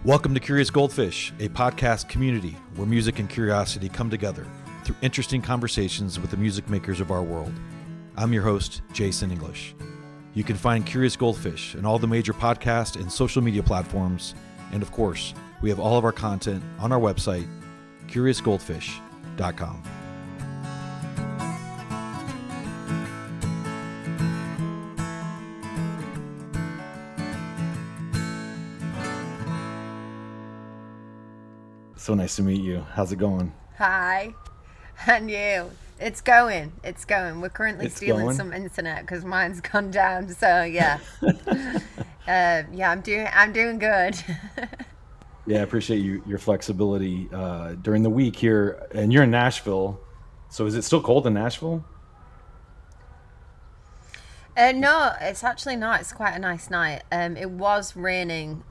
Welcome to Curious Goldfish, a podcast community where music and curiosity come together through interesting conversations with the music makers of our world. I'm your host, Jason English. You can find Curious Goldfish in all the major podcast and social media platforms, and of course, we have all of our content on our website, curiousgoldfish.com. So nice to meet you. How's it going? Hi. And you. It's going. We're currently stealing some internet because mine's gone down. So yeah. I'm doing good. Yeah, I appreciate your flexibility during the week here. And you're in Nashville. So is it still cold in Nashville? No, it's actually not. It's quite a nice night. It was raining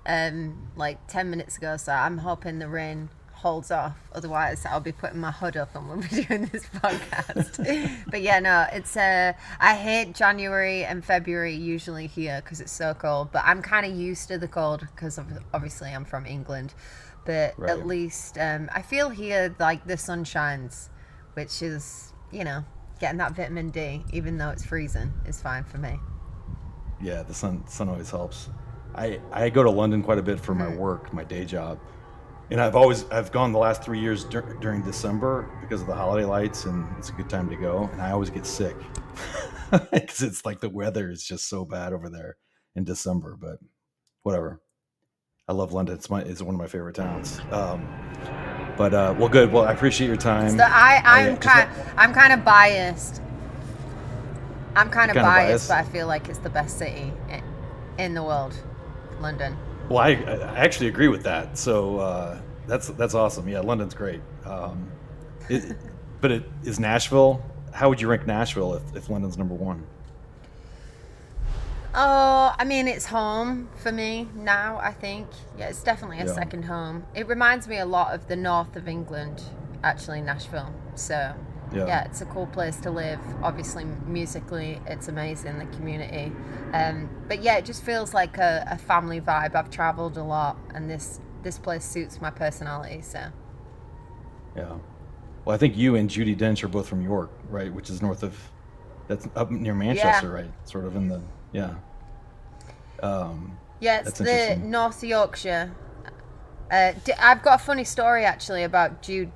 like 10 minutes ago, so I'm hoping the rain holds off. Otherwise, I'll be putting my hood up and we'll be doing this podcast. But yeah, no, it's I hate January and February usually here because it's so cold. But I'm kind of used to the cold because obviously I'm from England. But right. At least I feel here like the sun shines, which is, getting that vitamin D, even though it's freezing, is fine for me. Yeah, the sun always helps. I go to London quite a bit for my work, my day job. And I've gone the last 3 years during December because of the holiday lights, and it's a good time to go. And I always get sick because it's like the weather is just so bad over there in December. But whatever, I love London. It's one of my favorite towns. Well, good. Well, I appreciate your time. So I'm kind of biased. I'm kind of biased, but I feel like it's the best city in the world, London. Well, I actually agree with that. So that's awesome. Yeah, London's great. But is Nashville? How would you rank Nashville if London's number one? Oh, I mean, it's home for me now, I think. Yeah, it's definitely a second home. It reminds me a lot of the north of England, actually, Nashville. So, yeah, it's a cool place to live. Obviously, musically, it's amazing, the community. But yeah, it just feels like a family vibe. I've traveled a lot, and this place suits my personality, so. Yeah. Well, I think you and Judi Dench are both from York, right? Which is that's up near Manchester, right? Sort of in the... Yeah. It's the North Yorkshire. I've got a funny story actually about Dame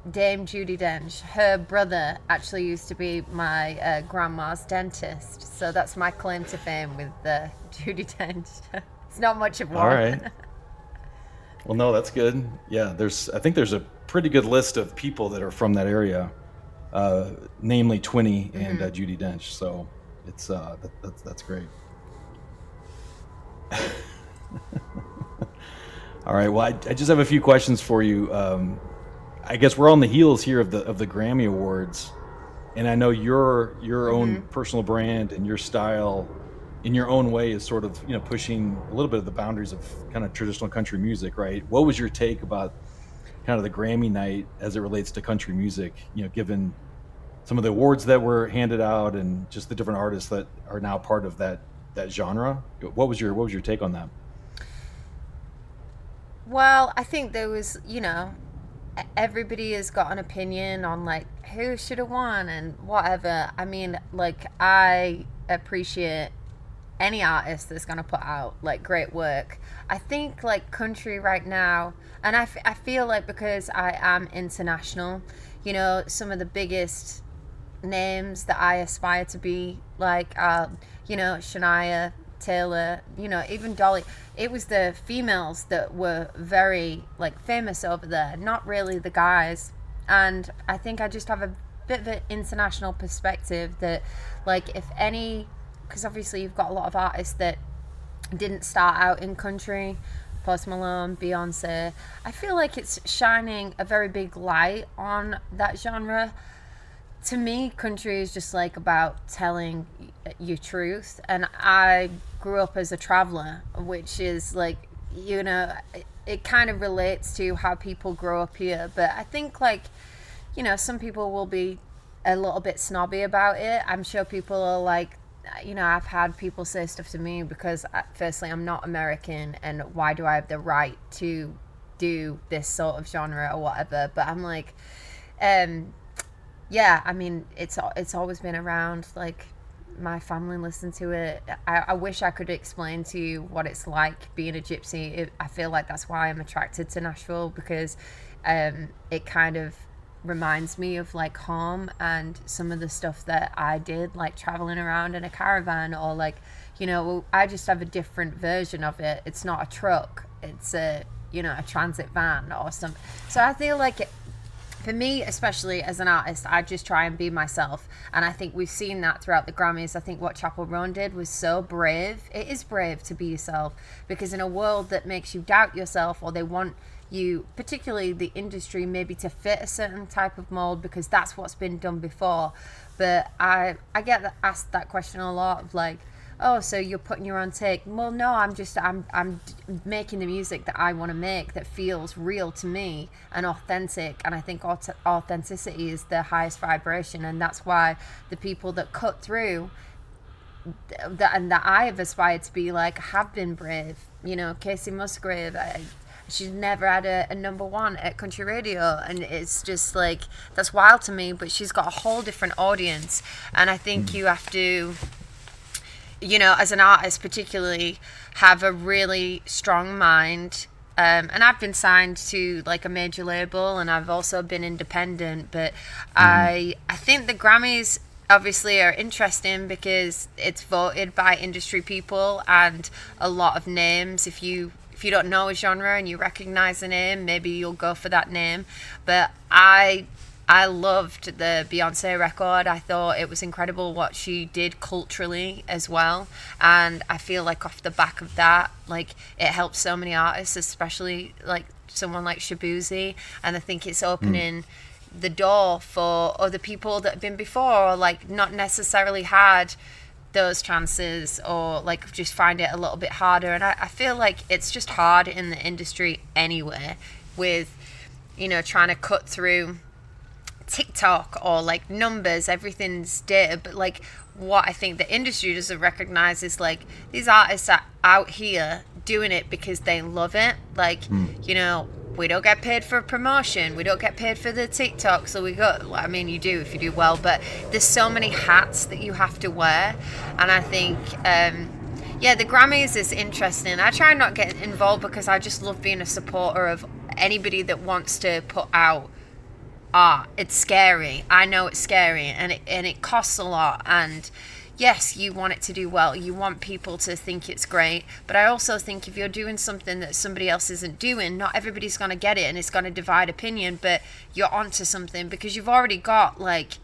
Judi Dench. Her brother actually used to be my grandma's dentist, so that's my claim to fame with Judi Dench. It's not much of one. All right. Well, no, that's good. Yeah, I think there's a pretty good list of people that are from that area, namely Twinnie and Judi Dench. So. It's that's great. All right. Well, I just have a few questions for you. I guess we're on the heels here of the Grammy Awards, and I know your own personal brand and your style, in your own way, is sort of pushing a little bit of the boundaries of kind of traditional country music, right? What was your take about kind of the Grammy night as it relates to country music? Given some of the awards that were handed out and just the different artists that are now part of that genre. What was your take on that? Well, I think there was, everybody has got an opinion on like who should have won and whatever. I mean, like, I appreciate any artist that's going to put out like great work. I think like country right now, and I feel like because I am international, some of the biggest names that I aspire to be like, Shania Taylor, even Dolly. It was the females that were very like famous over there, not really the guys. And I think I just have a bit of an international perspective that like because obviously you've got a lot of artists that didn't start out in country. Post Malone, Beyonce. I feel like it's shining a very big light on that genre. To me, country is just like about telling your truth. And I grew up as a traveler, which is like, it kind of relates to how people grow up here. But I think like, some people will be a little bit snobby about it. I'm sure people are like, I've had people say stuff to me because, firstly, I'm not American, and why do I have the right to do this sort of genre or whatever? But I'm like, um, yeah, I mean, it's always been around. Like, my family listened to it. I wish I could explain to you what it's like being a gypsy. I feel like that's why I'm attracted to Nashville, because it kind of reminds me of like home and some of the stuff that I did, like traveling around in a caravan, or like, I just have a different version of it. It's not a truck, it's a transit van or something. So I feel like for me, especially as an artist, I just try and be myself. And I think we've seen that throughout the Grammys. I think what Chapel Roan did was so brave. It is brave to be yourself, because in a world that makes you doubt yourself, or they want you, particularly the industry, maybe to fit a certain type of mold because that's what's been done before. But I get asked that question a lot of like, oh, so you're putting your own take. Well, no, I'm making the music that I want to make, that feels real to me and authentic. And I think authenticity is the highest vibration, and that's why the people that cut through that I have aspired to be like have been brave. Casey Musgrave, she's never had a number one at country radio, and it's just like, that's wild to me. But she's got a whole different audience, and I think you have to, as an artist particularly, have a really strong mind. And I've been signed to like a major label, and I've also been independent. But I think the Grammys obviously are interesting because it's voted by industry people and a lot of names. If you don't know a genre and you recognize a name, maybe you'll go for that name. But I loved the Beyonce record. I thought it was incredible what she did culturally as well. And I feel like off the back of that, like, it helped so many artists, especially like someone like Shabuzi. And I think it's opening the door for other people that have been before, or like not necessarily had those chances, or like just find it a little bit harder. And I feel like it's just hard in the industry anyway, with, trying to cut through TikTok or like numbers. Everything's data. But like, what I think the industry doesn't recognize is like, these artists are out here doing it because they love it. Like, we don't get paid for promotion, we don't get paid for the TikTok, so we go, I mean, you do if you do well, but there's so many hats that you have to wear. And I think the Grammys is interesting. I try not get involved because I just love being a supporter of anybody that wants to put out art. It's scary. I know it's scary, and it costs a lot. And yes, you want it to do well. You want people to think it's great. But I also think if you're doing something that somebody else isn't doing, not everybody's going to get it, and it's going to divide opinion. But you're onto something because you've already got like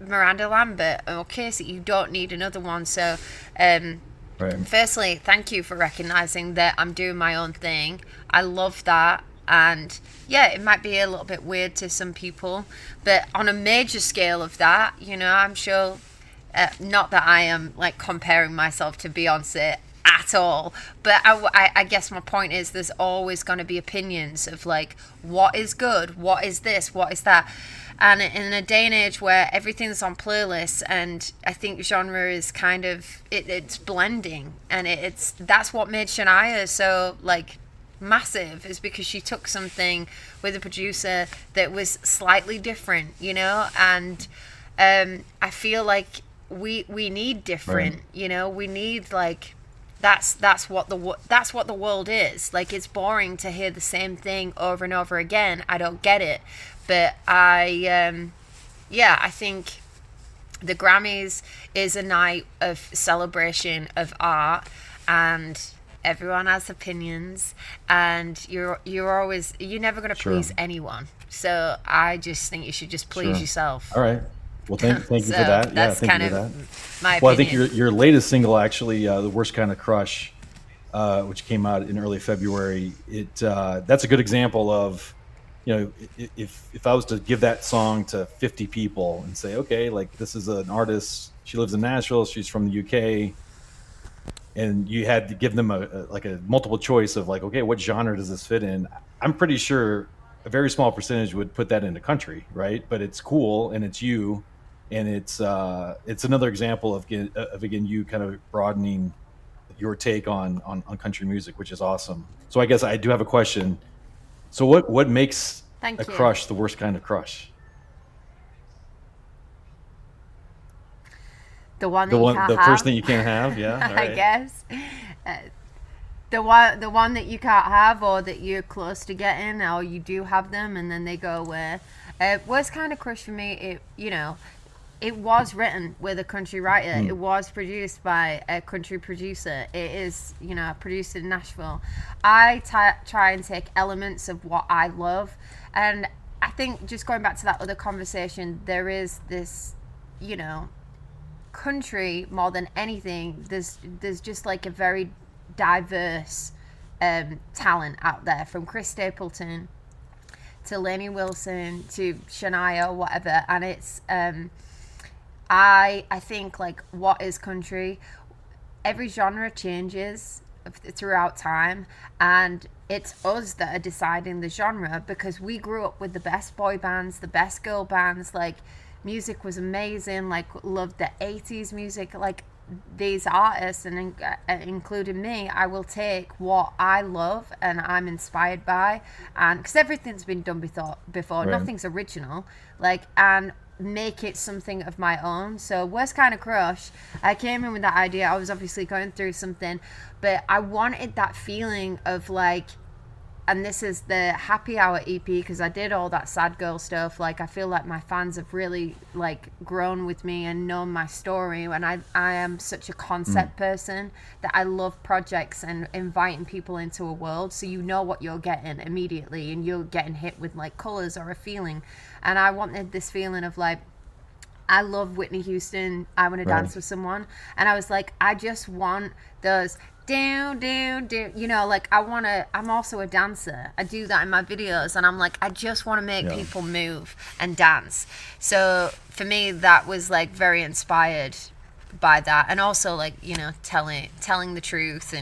Miranda Lambert or Casey. You don't need another one. So, Right. firstly, thank you for recognizing that I'm doing my own thing. I love that. And yeah, it might be a little bit weird to some people, but on a major scale of that, I'm sure, not that I am like comparing myself to Beyonce at all, but I guess my point is there's always going to be opinions of like, what is good, what is this, what is that. And in a day and age where everything's on playlists, and I think genre is kind of, it's blending, and that's what made Shania so like massive, is because she took something with a producer that was slightly different, and I feel like we need different, we need like, that's what the world is. Like, it's boring to hear the same thing over and over again. I don't get it. But I think the Grammys is a night of celebration of art, and everyone has opinions, and you're never going to please anyone. So I just think you should just please yourself. All right. Well, thank you So for that. that's Thank kind you for of that. my Well, I opinion. think your latest single, actually, "The Worst Kind of Crush," which came out in early February, that's a good example of, if I was to give that song to 50 people and say, okay, like, this is an artist, she lives in Nashville, she's from the UK, and you had to give them a multiple choice of like, okay, what genre does this fit in? I'm pretty sure a very small percentage would put that into country, right? But it's cool, and it's you, and it's another example of again you kind of broadening your take on country music, which is awesome. So I guess I do have a question. So what makes a Thank you. crush the worst kind of crush? The one The that you one, can't the person have, that you can't have? Yeah, all I right. guess. Uh, the one that you can't have, or that you're close to getting, or you do have them and then they go away. Worst kind of crush for me, it was written with a country writer. Hmm. It was produced by a country producer. It is, produced in Nashville. I try and take elements of what I love, and I think just going back to that other conversation, there is this, you know, country more than anything. There's just like a very diverse talent out there, from Chris Stapleton to Lainey Wilson to Shania, whatever. And it's I think, like, what is country? Every genre changes throughout time, and it's us that are deciding the genre, because we grew up with the best boy bands, the best girl bands. Like, music was amazing. Like, loved the 80s music. Like, these artists, and including me, I will take what I love and I'm inspired by, and because everything's been done before, Right. nothing's original, like, and make it something of my own. So worst kind of crush, I came in with that idea. I was obviously going through something, but I wanted that feeling of, like, and this is the Happy Hour EP, because I did all that sad girl stuff. Like, I feel like my fans have really, like, grown with me and known my story, and I am such a Mm. concept person that I love projects and inviting people into a world, so you know what you're getting immediately, and you're getting hit with, like, colors or a feeling. And I wanted this feeling of, like, I love Whitney Houston, I Want to Right. Dance with Someone. And I was like, I just want those down, down, down. Like, I'm also a dancer. I do that in my videos. And I'm like, I just want to make Yeah. people move and dance. So for me, that was, like, very inspired by that. And also, like, telling the truth.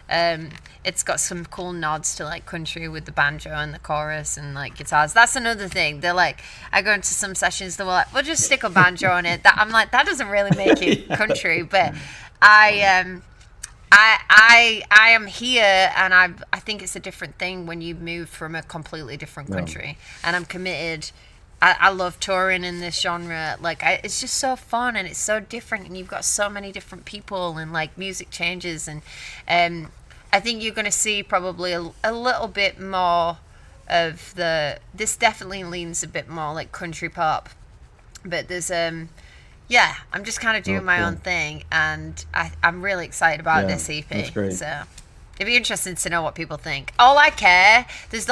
And it's got some cool nods to, like, country with the banjo and the chorus and, like, guitars. That's another thing. They're like, I go into some sessions, they're like, we'll just stick a banjo on it. That I'm like, that doesn't really make it Yeah, country. But that's I funny. I am here, and I think it's a different thing when you move from a completely different Yeah. country, and I'm committed. I love touring in this genre. Like, it's just so fun, and it's so different, and you've got so many different people, and, like, music changes, and I think you're going to see probably a little bit more of this definitely leans a bit more like country pop, but there's yeah, I'm just kind of Oh, doing my own cool. thing, and I'm really excited about Yeah, this that's EP. great. So it'd be interesting to know what people think. All I care, there's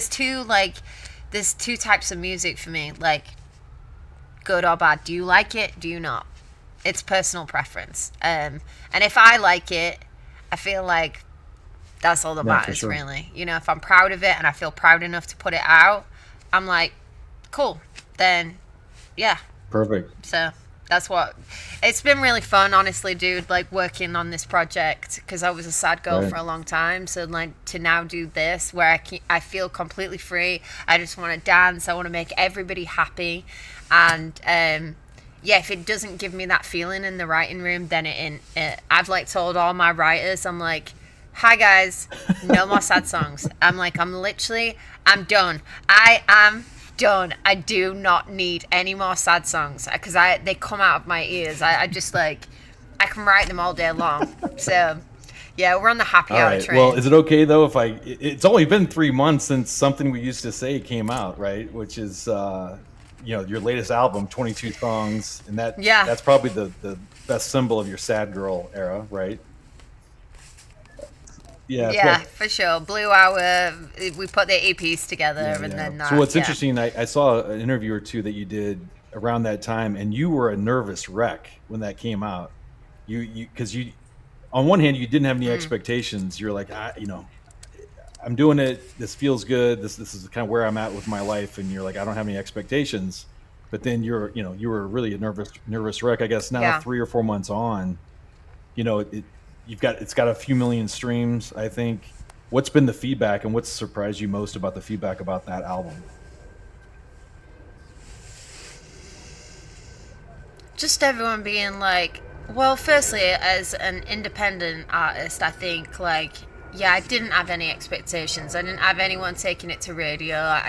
two types of music for me, like, good or bad. Do you like it? Do you not? It's personal preference. And if I like it, I feel like that's all that Yeah, for matters, sure. really. If I'm proud of it and I feel proud enough to put it out, I'm like, cool. Then, yeah. Perfect. So that's what it's been really fun, honestly, dude. Like, working on this project, because I was a sad girl Right. for a long time. So, like, to now do this, where I feel completely free. I just want to dance. I want to make everybody happy, and yeah, if it doesn't give me that feeling in the writing room, then I've, like, told all my writers, I'm like, hi guys, no more sad songs. I'm like, I'm done. I am done. I do not need any more sad songs, because they come out of my ears. I just, like, I can write them all day long. So yeah, we're on the happy All hour right. Well, train. is it okay though if it's only been 3 months since Something We Used to Say came out, right? Which is, your latest album, 22 songs, and Yeah. that's probably the best symbol of your sad girl era, right? Yeah. It's Yeah, got, for sure. Blue Hour, we put the EPs together, yeah, and yeah. then So what's yeah. interesting, I saw an interview or two that you did around that time, and you were a nervous wreck when that came out. Because on one hand, you didn't have any Mm, expectations. You're like, I'm doing it. This feels good. This is kind of where I'm at with my life. And you're like, I don't have any expectations. But then you were really a nervous wreck. I guess now yeah. 3 or 4 months on, it's got a few million streams. I think. What's been the feedback, and what's surprised you most about the feedback about that album? just everyone being like, well, firstly, as an independent artist, I think, like, yeah, I didn't have any expectations. I didn't have anyone taking it to radio.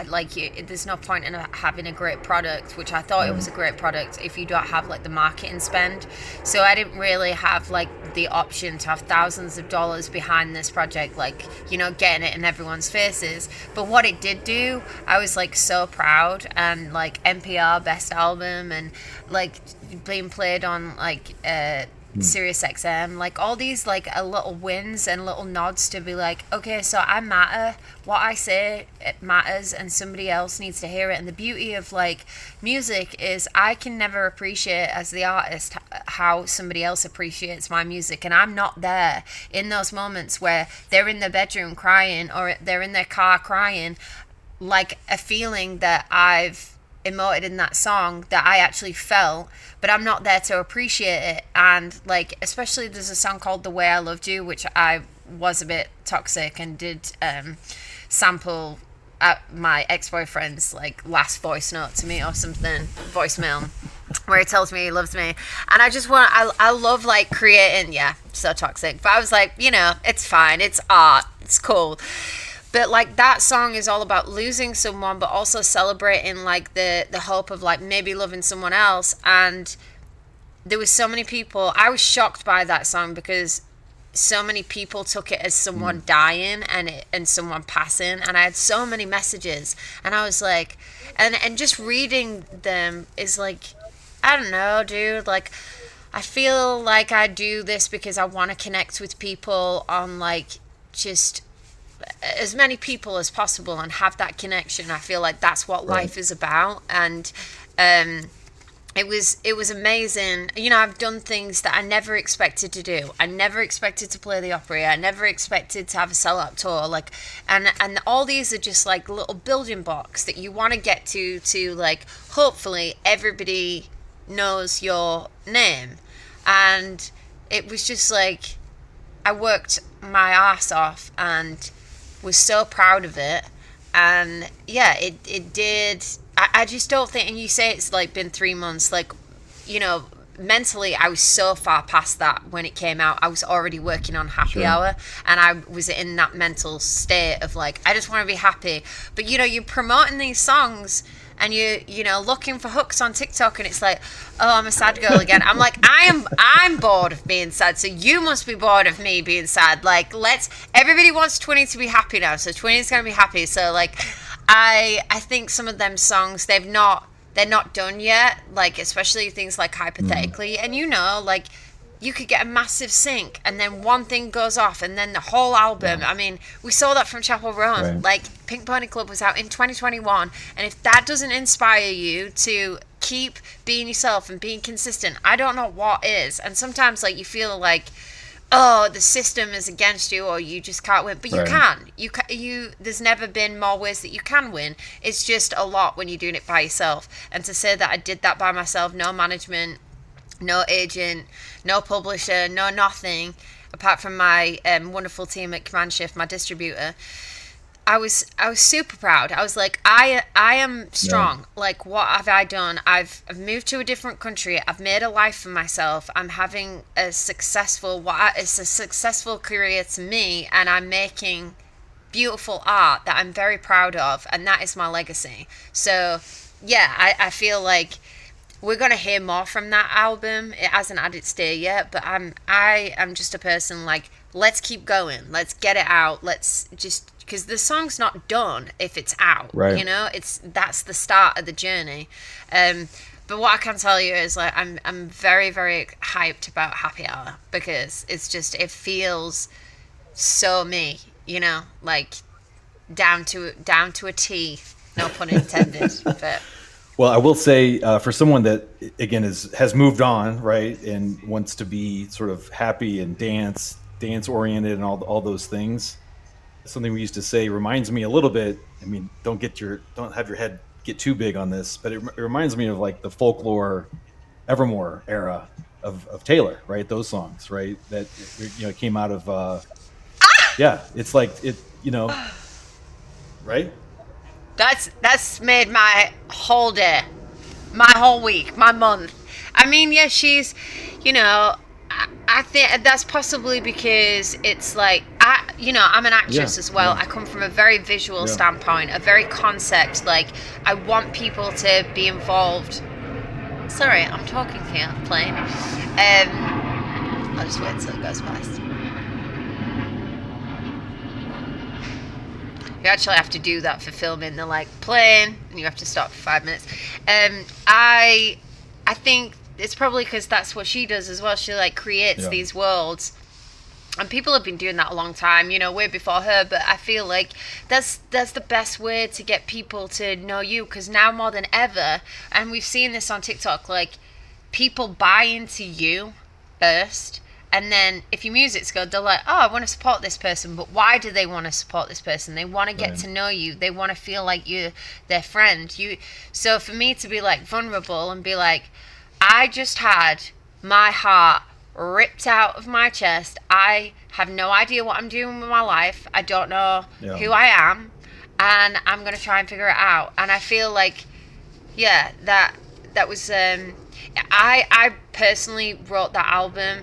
There's no point in having a great product, which I thought it was a great product, if you don't have like the marketing spend. So I didn't really have like the option to have thousands of dollars behind this project, like, you know, getting it in everyone's faces. But what it did do, I was like so proud, and like NPR best album, and like being played on like Sirius XM, like all these like little wins and little nods to be like, okay, so I matter, what I say it matters, and somebody else needs to hear it. And the beauty of like music is I can never appreciate as the artist how somebody else appreciates my music, and I'm not there in those moments where they're in their bedroom crying or they're in their car crying, like a feeling that I've emoted in that song that I actually felt, but I'm not there to appreciate it. And like, especially there's a song called The Way I Loved You, which I was a bit toxic and did sample at my ex-boyfriend's like last voice note to me or something, voicemail, where he tells me he loves me. And I love like creating, yeah, so toxic, but I was like, you know, it's fine, it's art, it's cool. But like that song is all about losing someone, but also celebrating like the hope of like maybe loving someone else. And there was so many people, I was shocked by that song because so many people took it as someone dying and someone passing, and I had so many messages, and I was like, and just reading them is like, I don't know, dude, like I feel like I do this because I want to connect with people on like just as many people as possible and have that connection. I feel like that's what life is about. And it was amazing. You know, I've done things that I never expected to do. I never expected to play the Opry. I never expected to have a sellout tour. Like, and all these are just like little building blocks that you want to get to like hopefully everybody knows your name. And it was just like I worked my ass off and was so proud of it. And yeah, it did. I just don't think, and you say it's like been 3 months, like, you know, mentally I was so far past that when it came out. I was already working on Happy Hour, and I was in that mental state of like, I just want to be happy. But you know, you're promoting these songs and you know, looking for hooks on TikTok, and it's like, oh, I'm a sad girl again. I'm like, I'm bored of being sad, so you must be bored of me being sad. Like, everybody wants Twinnie to be happy now, so Twinnie's gonna be happy. So like, I think some of them songs, they're not done yet, like especially things like Hypothetically, and you know, like you could get a massive sync and then one thing goes off and then the whole album. I mean, we saw that from Chapel Roan. Like Pink Pony Club was out in 2021, and if that doesn't inspire you to keep being yourself and being consistent, I don't know what is. And sometimes like you feel like, oh, the system is against you or you just can't win, but you can. You there's never been more ways that you can win. It's just a lot when you're doing it by yourself. And to say that I did that by myself, no management, no agent, no publisher, no nothing, apart from my wonderful team at Command Shift, my distributor, I was super proud. I was like, I am strong. Like, what have I done? I've moved to a different country. I've made a life for myself. I'm having a successful career to me, and I'm making beautiful art that I'm very proud of, and that is my legacy. So yeah, I feel like we're gonna hear more from that album. It hasn't had its day yet, but I am just a person like, let's keep going, let's get it out, let's just, because the song's not done if it's out, you know, that's the start of the journey. But what I can tell you is like I'm very, very hyped about Happy Hour, because it's just, it feels so me, you know, like down to a T, no pun intended. But well, I will say for someone that again has moved on, right, and wants to be sort of happy and dance oriented and all those things, something we used to say reminds me a little bit. I mean, don't have your head get too big on this, but it reminds me of like the folklore, Evermore era of Taylor, right? Those songs, right? That, you know, came out of yeah. It's like it, you know, right? That's made my whole day, my whole week, my month. I mean, yeah, she's, you know, I think that's possibly because it's like, I'm an actress as well. I come from a very visual standpoint, a very concept. Like, I want people to be involved. Sorry, I'm talking here, playing. I'll just wait till it goes past. You actually have to do that for filming. They're like playing, and you have to stop for 5 minutes. I think it's probably because that's what she does as well. She like creates these worlds, and people have been doing that a long time. You know, way before her. But I feel like that's the best way to get people to know you, because now more than ever, and we've seen this on TikTok, like people buy into you first. And then if your music's good, they're like, oh, I want to support this person. But why do they want to support this person? They want to get to know you. They want to feel like you're their friend. So for me to be like vulnerable and be like, I just had my heart ripped out of my chest. I have no idea what I'm doing with my life. I don't know who I am. And I'm going to try and figure it out. And I feel like, that was... I personally wrote that album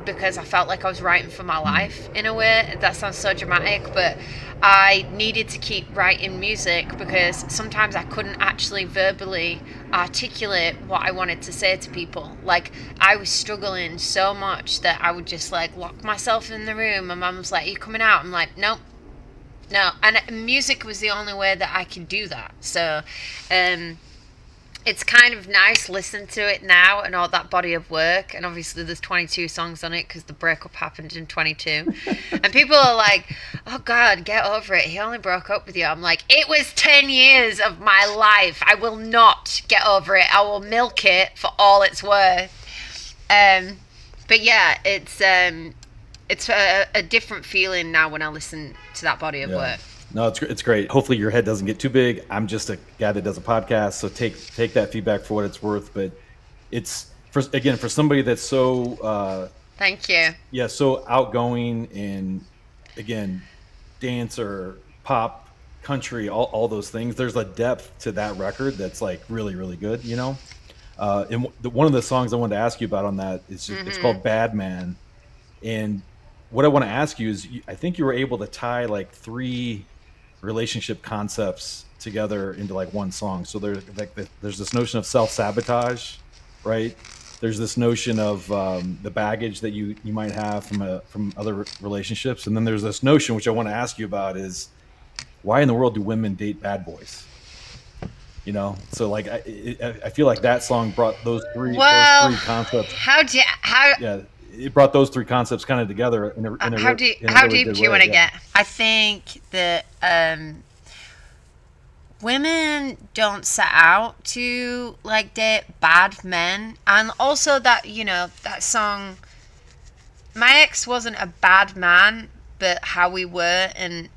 because I felt like I was writing for my life in a way. That sounds so dramatic, but I needed to keep writing music because sometimes I couldn't actually verbally articulate what I wanted to say to people. Like, I was struggling so much that I would just like lock myself in the room. My mum was like, are you coming out? I'm like, nope. No. And music was the only way that I could do that. So it's kind of nice listening to it now and all that body of work. And obviously there's 22 songs on it because the breakup happened in 22. And people are like, oh God, get over it. He only broke up with you. I'm like, it was 10 years of my life. I will not get over it. I will milk it for all it's worth. But yeah, it's a different feeling now when I listen to that body of work. No, it's great. Hopefully your head doesn't get too big. I'm just a guy that does a podcast, so take that feedback for what it's worth. But it's for somebody that's so thank you. Yeah, so outgoing and again, dancer, pop, country, all those things. There's a depth to that record that's like really, really good. You know, and one of the songs I wanted to ask you about on that is it's called Bad Man, and what I want to ask you is, I think you were able to tie like 3 relationship concepts together into like one song. So there's this notion of self-sabotage, right? There's this notion of the baggage that you might have from other relationships, and then there's this notion, which I want to ask you about, is why in the world do women date bad boys? You know, so like I feel like that song brought those three concepts. It brought those 3 concepts kind of together in a how deep do you want to get? I think that women don't set out to like date bad men, and also that, you know, that song, my ex wasn't a bad man, but how we were and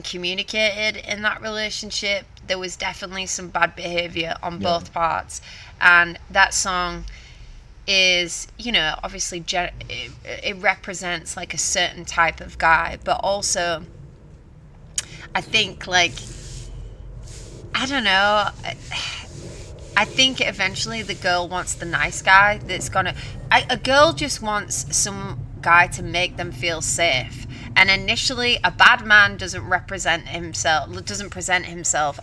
communicated in that relationship, there was definitely some bad behavior on both parts. And that song is, you know, obviously it represents like a certain type of guy, but also I think like, I don't know, I think eventually the girl wants the nice guy that's a girl just wants some guy to make them feel safe. And initially a bad man doesn't present himself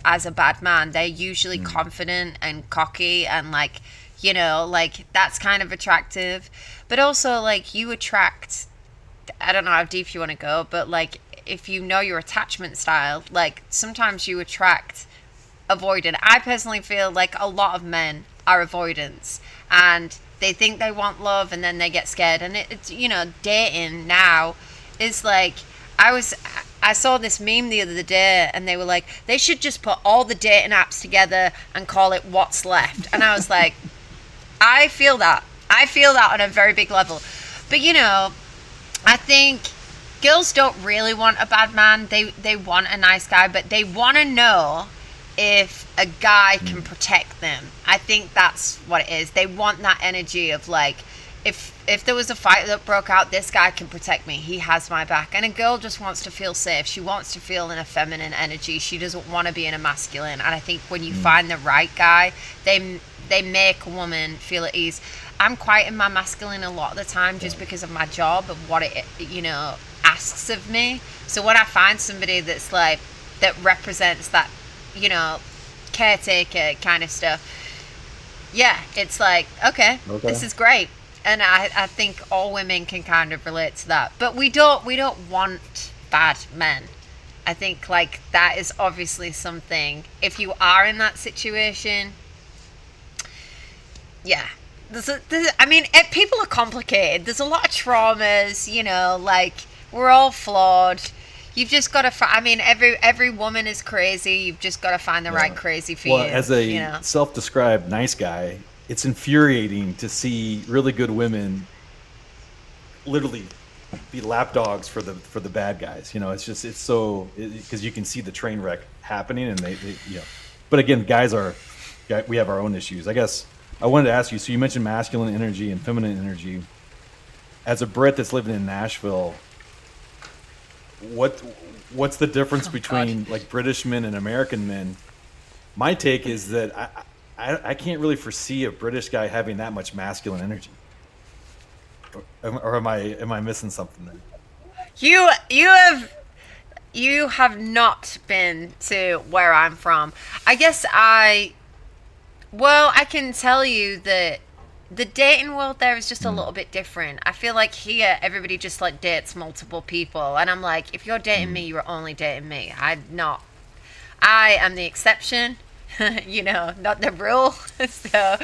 as a bad man. They're usually confident and cocky and like, you know, like that's kind of attractive. But also like you attract, I don't know how deep you want to go, but like if you know your attachment style, like sometimes you attract avoidant. I personally feel like a lot of men are avoidants and they think they want love and then they get scared. And it's, you know, dating now is like, I saw this meme the other day and they were like, they should just put all the dating apps together and call it What's Left. And I was like, I feel that on a very big level. But you know, I think girls don't really want a bad man. They want a nice guy, but they want to know if a guy can protect them. I think that's what it is. They want that energy of like, if there was a fight that broke out, this guy can protect me. He has my back. And a girl just wants to feel safe. She wants to feel in a feminine energy. She doesn't want to be in a masculine. And I think when you find the right guy, they they make a woman feel at ease. I'm quite in my masculine a lot of the time just because of my job and what it, asks of me. So when I find somebody that's like, that represents that, caretaker kind of stuff, yeah, it's like, okay, this is great. And I think all women can kind of relate to that. But we don't want bad men. I think like that is obviously something, if you are in that situation, yeah. People are complicated. There's a lot of traumas, like we're all flawed. You've just got to every woman is crazy. You've just got to find the right crazy for you. Well, as a self-described nice guy, it's infuriating to see really good women literally be lapdogs for the bad guys. It's so, because you can see the train wreck happening, and they. But again, we have our own issues. I guess I wanted to ask you. So you mentioned masculine energy and feminine energy. As a Brit that's living in Nashville, what's the difference between like British men and American men? My take is that I can't really foresee a British guy having that much masculine energy. Or am I missing something there? You have not been to where I'm from. I guess I can tell you that the dating world there is just a little bit different. I feel like here everybody just like dates multiple people, and I'm like, if you're dating me, you're only dating me. I'm not. I am the exception, not the rule. So,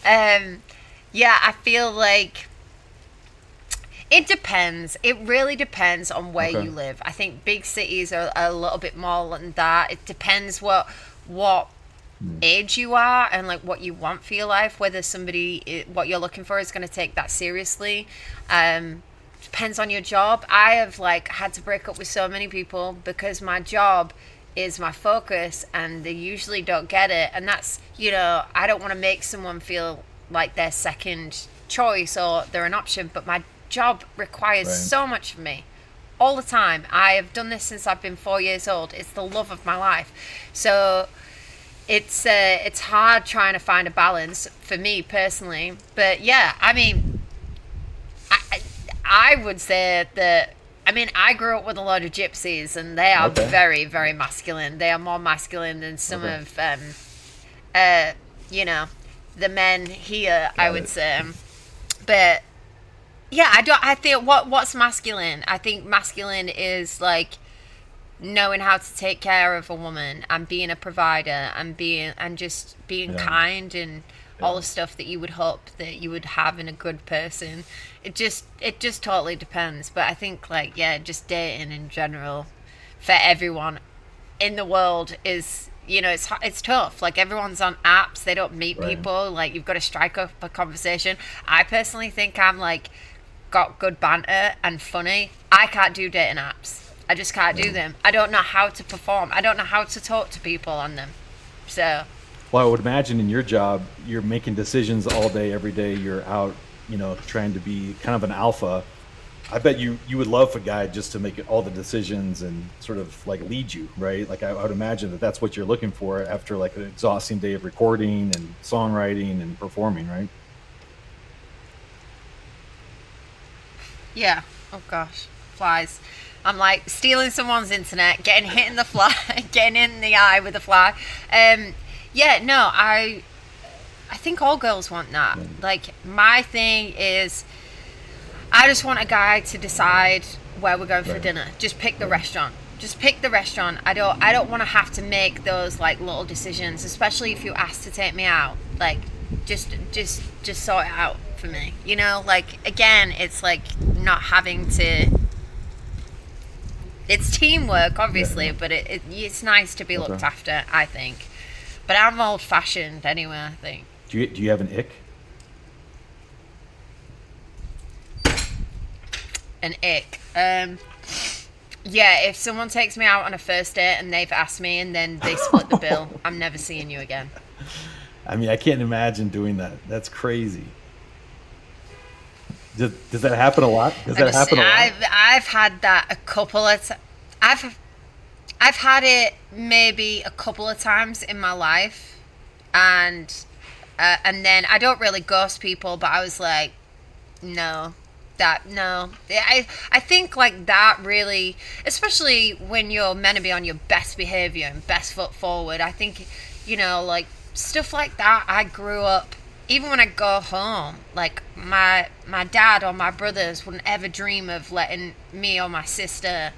I feel like it depends. It really depends on where you live. I think big cities are a little bit more than that. It depends what age you are and like what you want for your life, whether what you're looking for is going to take that seriously. Depends on your job. I have like had to break up with so many people because my job is my focus and they usually don't get it, and that's I don't want to make someone feel like their second choice or they're an option, but my job requires so much of me all the time. I have done this since I've been 4 years old. It's the love of my life. So it's hard trying to find a balance for me personally. But yeah, I would say that I grew up with a lot of gypsies, and they are very, very masculine. They are more masculine than some of the men here, I would say. But yeah, I think what's masculine? I think masculine is like knowing how to take care of a woman and being a provider and just being kind and all the stuff that you would hope that you would have in a good person. It just totally depends. But I think like, just dating in general for everyone in the world is, it's tough. Like everyone's on apps. They don't meet people. Like you've got to strike up a conversation. I personally think I'm like got good banter and funny. I can't do dating apps. I just can't do them. I don't know how to perform. I don't know how to talk to people on them. So. Well, I would imagine in your job, you're making decisions all day, every day. You're out, trying to be kind of an alpha. I bet you would love a guy just to make all the decisions and sort of like lead you, right? Like I would imagine that that's what you're looking for after like an exhausting day of recording and songwriting and performing, right? Yeah. Oh gosh, flies. I'm like stealing someone's internet, getting hit in the fly, getting in the eye with a fly. I think all girls want that. Like my thing is, I just want a guy to decide where we're going for dinner. Just pick the restaurant. I don't want to have to make those like little decisions, especially if you ask to take me out. Like just sort it out for me. Like again, it's like not having to. It's teamwork, obviously, but it's nice to be looked after, I think. But I'm old-fashioned anyway, I think. Do you have an ick? An ick? If someone takes me out on a first date and they've asked me and then they split the bill, I'm never seeing you again. I can't imagine doing that. That's crazy. Does that happen a lot? I've had that a couple of times. I've had it maybe a couple of times in my life, and And then I don't really ghost people, but I was like, no, that no. I think like that really, especially when you're meant to be on your best behavior and best foot forward. I think, like stuff like that. I grew up. Even when I go home, like my dad or my brothers wouldn't ever dream of letting me or my sister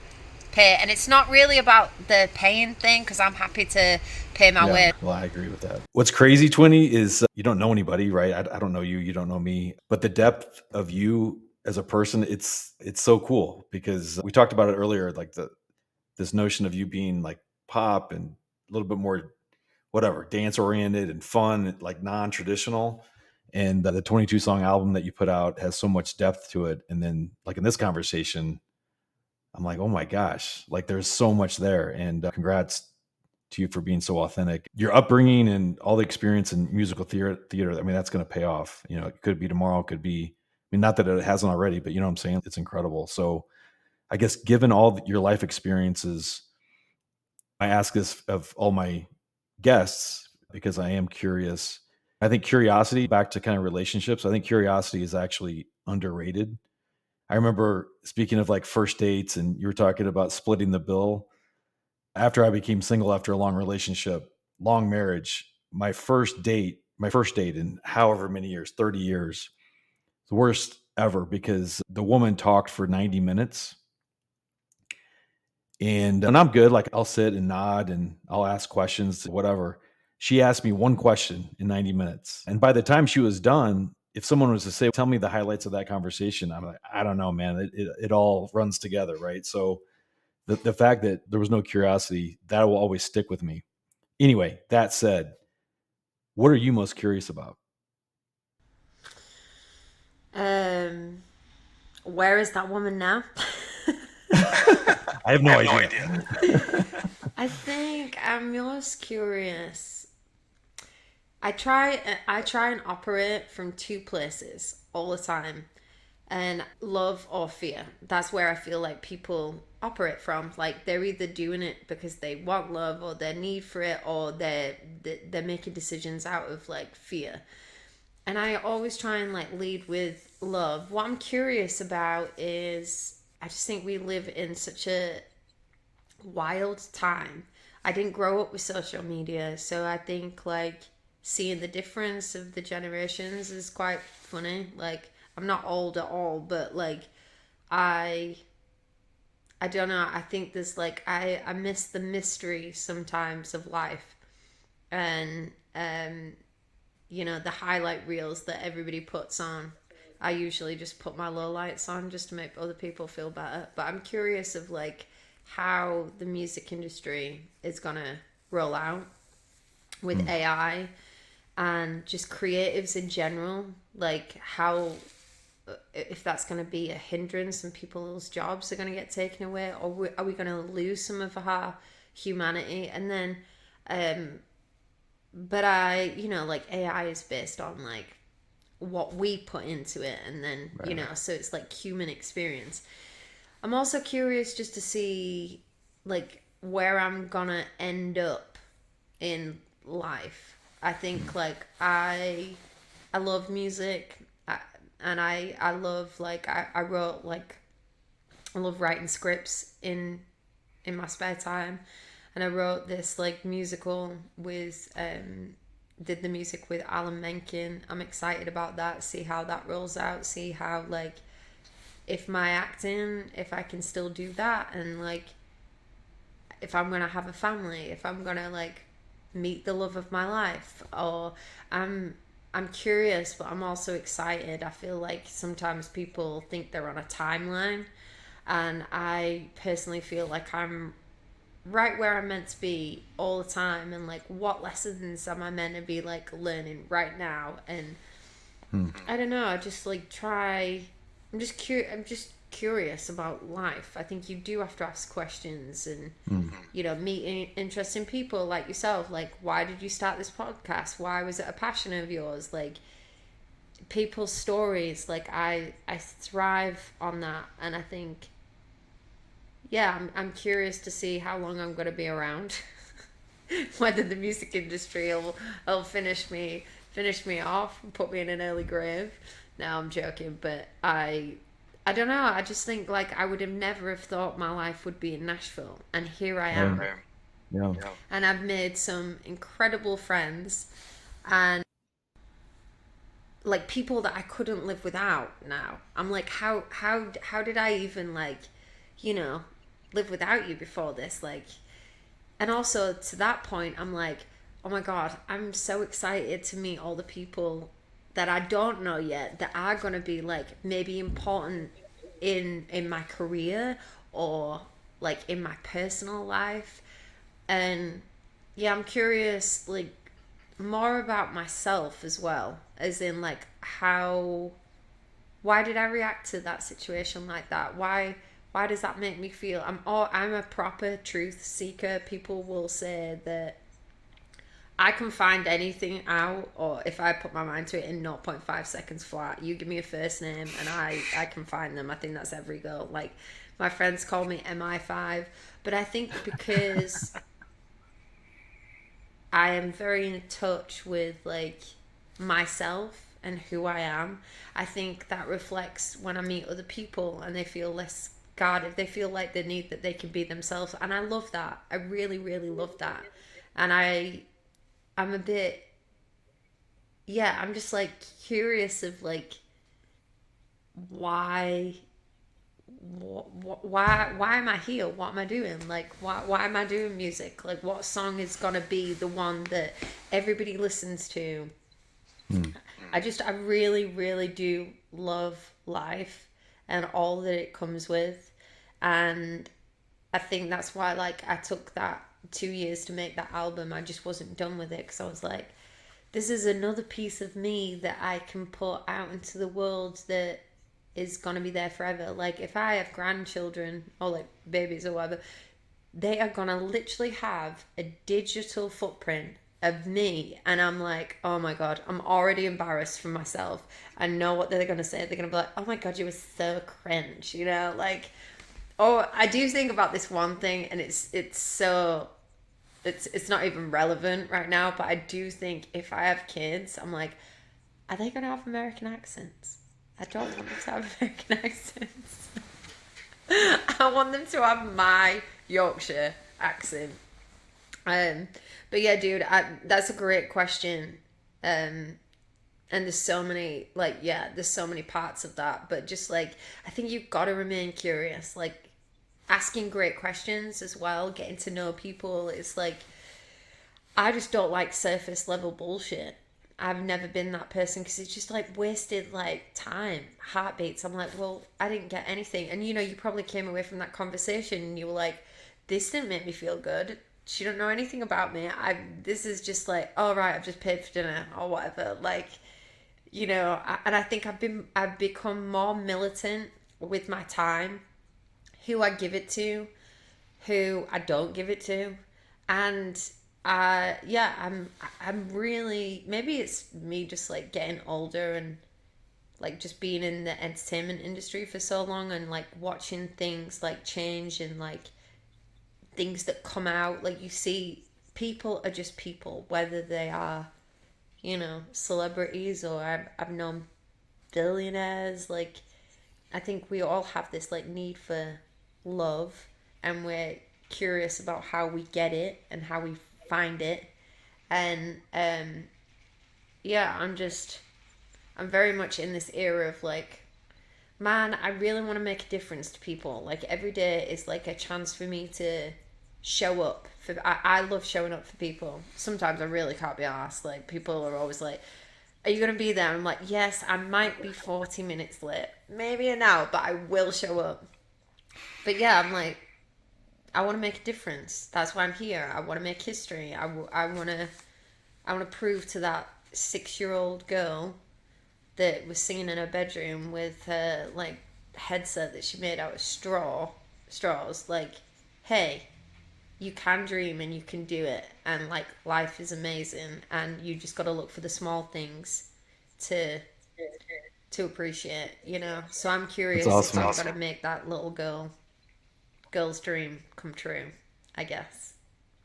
pay. And it's not really about the paying thing, because I'm happy to pay my way. Well, I agree with that. What's crazy, Twinnie, is you don't know anybody, right? I don't know you. You don't know me. But the depth of you as a person, it's so cool, because we talked about it earlier, like this notion of you being like pop and a little bit more whatever dance oriented and fun, like non-traditional. And the 22 song album that you put out has so much depth to it. And then like in this conversation, I'm like, oh my gosh, like there's so much there. And congrats to you for being so authentic. Your upbringing and all the experience in musical theater, I mean, that's going to pay off. It could be tomorrow, it could be, I mean, not that it hasn't already, but you know what I'm saying? It's incredible. So I guess given all your life experiences, I ask this of all my guests because I am curious. I think curiosity, back to kind of relationships, I think curiosity is actually underrated. I remember, speaking of like first dates, and you were talking about splitting the bill. After I became single after a long relationship, long marriage, my first date in however many years, 30 years, the worst ever, because the woman talked for 90 minutes. And I'm good. Like I'll sit and nod and I'll ask questions, whatever. She asked me one question in 90 minutes. And by the time she was done, if someone was to say, tell me the highlights of that conversation, I'm like, I don't know, man. It all runs together, right? So the fact that there was no curiosity, that will always stick with me. Anyway, that said, what are you most curious about? Where is that woman now? I have no idea. I think I'm most curious. I try and operate from two places all the time. And love or fear. That's where I feel like people operate from. Like they're either doing it because they want love or their need for it, or they're making decisions out of like fear. And I always try and like lead with love. What I'm curious about is, I just think we live in such a wild time. I didn't grow up with social media, so I think like seeing the difference of the generations is quite funny. Like I'm not old at all, but like I I don't know. I think there's like I miss the mystery sometimes of life, and the highlight reels that everybody puts on. I usually just put my lowlights on just to make other people feel better. But I'm curious of like how the music industry is gonna roll out with AI and just creatives in general. Like how, if that's going to be a hindrance and people's jobs are going to get taken away, or are we going to lose some of our humanity? And then, but like AI is based on like what we put into it, and then Right. so it's like human experience. I'm also curious just to see like where I'm gonna end up in life. I think like I love music, and I love like I wrote like I love writing scripts in my spare time, and I wrote this like musical with did the music with Alan Menken. I'm excited about that. See how that rolls out. See how like if my acting, if I can still do that, and like if I'm gonna have a family, if I'm gonna like meet the love of my life, or I'm curious, but I'm also excited. I feel like sometimes people think they're on a timeline, and I personally feel like I'm right where I'm meant to be all the time, and like what lessons am I meant to be like learning right now? And I don't know. I just like try. I'm just curious about life. I think you do have to ask questions, and meet interesting people like yourself. Like, why did you start this podcast? Why was it a passion of yours? Like, people's stories. Like, I thrive on that, and I think, yeah, I'm curious to see how long I'm gonna be around. Whether the music industry will finish me finished me off and put me in an early grave. No, I'm joking, but I don't know. I just think like I would have never have thought my life would be in Nashville, and here I am. Right. Yeah. And I've made some incredible friends, and like people that I couldn't live without now. I'm like, how did I even like, you know, live without you before this? Like, and also to that point, I'm like, oh my god, I'm so excited to meet all the people that I don't know yet that are gonna be like maybe important in my career or like in my personal life. And yeah, I'm curious like more about myself as well, as in like how why did I react to that situation like that? Why does that make me feel I'm a proper truth seeker. People will say that I can find anything out, or if I put my mind to it in zero point 0.5 seconds flat, you give me a first name and I can find them. I think that's every girl. Like, my friends call me MI5, but I think because I am very in touch with, like, myself and who I am, I think that reflects when I meet other people and they feel less guarded. They feel like they need that they can be themselves. And I love that. I really, really love that. And I'm a bit, yeah, I'm just like curious of like why why am I here? What am I doing? Like why am I doing music? Like what song is gonna be the one that everybody listens to? Mm. I really, really do love life and all that it comes with. And I think that's why like I took that 2 years to make that album. I just wasn't done with it because I was like, this is another piece of me that I can put out into the world that is gonna be there forever. Like if I have grandchildren or like babies or whatever, they are gonna literally have a digital footprint of me, and I'm like, oh my god, I'm already embarrassed for myself. I know what they're gonna say. They're gonna be like, oh my god, you were so cringe, you know, like. Oh, I do think about this one thing, and it's so it's not even relevant right now, but I do think if I have kids, I'm like, are they gonna have American accents? I don't want them to have American accents. I want them to have my Yorkshire accent. But yeah, dude, that's a great question. And there's so many, like, yeah, there's so many parts of that. But just like, I think you've got to remain curious, like asking great questions as well, getting to know people. It's like, I just don't like surface level bullshit. I've never been that person because it's just like wasted like time, heartbeats. I'm like, well, I didn't get anything. And you know, you probably came away from that conversation and you were like, this didn't make me feel good. She don't know anything about me. This is just like, oh right, I've just paid for dinner or whatever. Like, you know, and I think I've become more militant with my time, who I give it to, who I don't give it to, and yeah, I'm really, maybe it's me just like getting older and like just being in the entertainment industry for so long and like watching things like change and like things that come out. Like you see, people are just people, whether they are, you know, celebrities or I've known billionaires. Like I think we all have this like need for love, and we're curious about how we get it and how we find it. And yeah, I'm very much in this era of like, man, I really want to make a difference to people. Like every day is like a chance for me to show up for. I love showing up for people. Sometimes I really can't be asked. Like people are always like, are you gonna be there? I'm like, yes, I might be 40 minutes late, maybe an hour, but I will show up. But yeah, I'm like, I want to make a difference. That's why I'm here. I want to make history. I want to prove to that 6-year-old girl that was singing in her bedroom with her like headset that she made out of straws, like, hey, you can dream and you can do it, and like life is amazing, and you just got to look for the small things to appreciate, you know. So I'm curious if I'm gonna make that little girl's dream come true, I guess.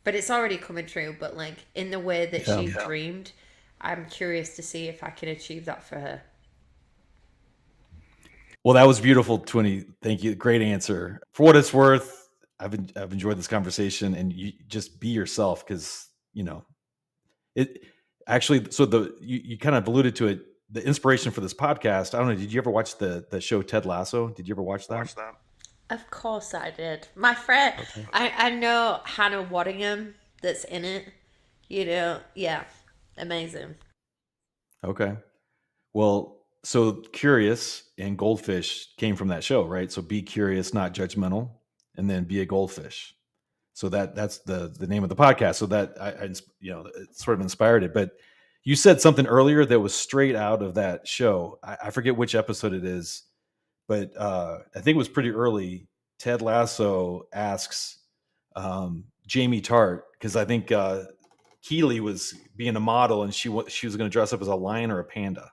But it's already coming true, but like in the way that she dreamed, I'm curious to see if I can achieve that for her. Well, that was beautiful, Twinnie. Thank you. Great answer. For what it's worth, I've enjoyed this conversation, and you just be yourself, because it actually. So you kind of alluded to it. The inspiration for this podcast. I don't know. Did you ever watch the show Ted Lasso? Did you ever watch that? Of course I did. My friend, Okay. I know Hannah Waddingham that's in it. Yeah, amazing. Okay. Well, so Curious and Goldfish came from that show, right? So be curious, not judgmental, and then be a goldfish. So that's the name of the podcast. So that it sort of inspired it. But you said something earlier that was straight out of that show. I forget which episode it is, but I think it was pretty early. Ted Lasso asks Jamie Tart, because I think Keely was being a model, and she was going to dress up as a lion or a panda.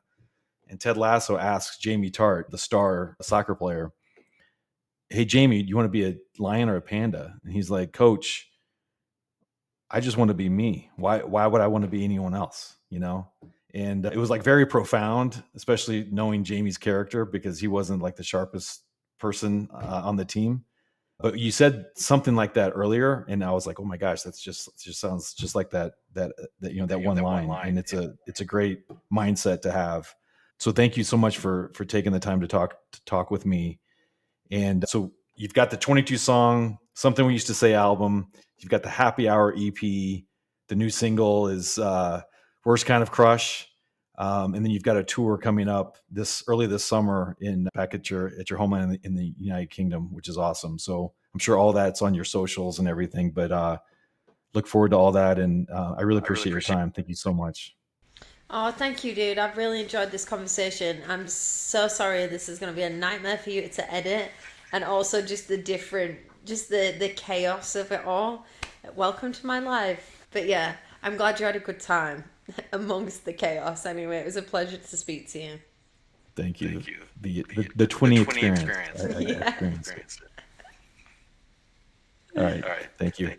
And Ted Lasso asks Jamie Tart, the star soccer player, "Hey Jamie, do you want to be a lion or a panda?" And he's like, "Coach, I just want to be me. Why would I want to be anyone else?" And it was like very profound, especially knowing Jamie's character, because he wasn't like the sharpest person on the team. But you said something like that earlier, and I was like, "Oh my gosh, it just sounds just like that one line." And it's a great mindset to have. So thank you so much for taking the time to talk with me. And so you've got the 22 song Something We Used to Say album. You've got the Happy Hour EP. The new single is Worst Kind of Crush. And then you've got a tour coming up early this summer back at your homeland in the United Kingdom, which is awesome. So I'm sure all that's on your socials and everything, but look forward to all that. And I really appreciate your time. Thank you so much. Oh, thank you, dude. I've really enjoyed this conversation. I'm so sorry this is going to be a nightmare for you to edit, and also just the chaos of it all. Welcome to my life. But yeah, I'm glad you had a good time amongst the chaos. Anyway, it was a pleasure to speak to you. Thank you. The Twinnie experience. I Yeah. experienced it. All right. Thank you.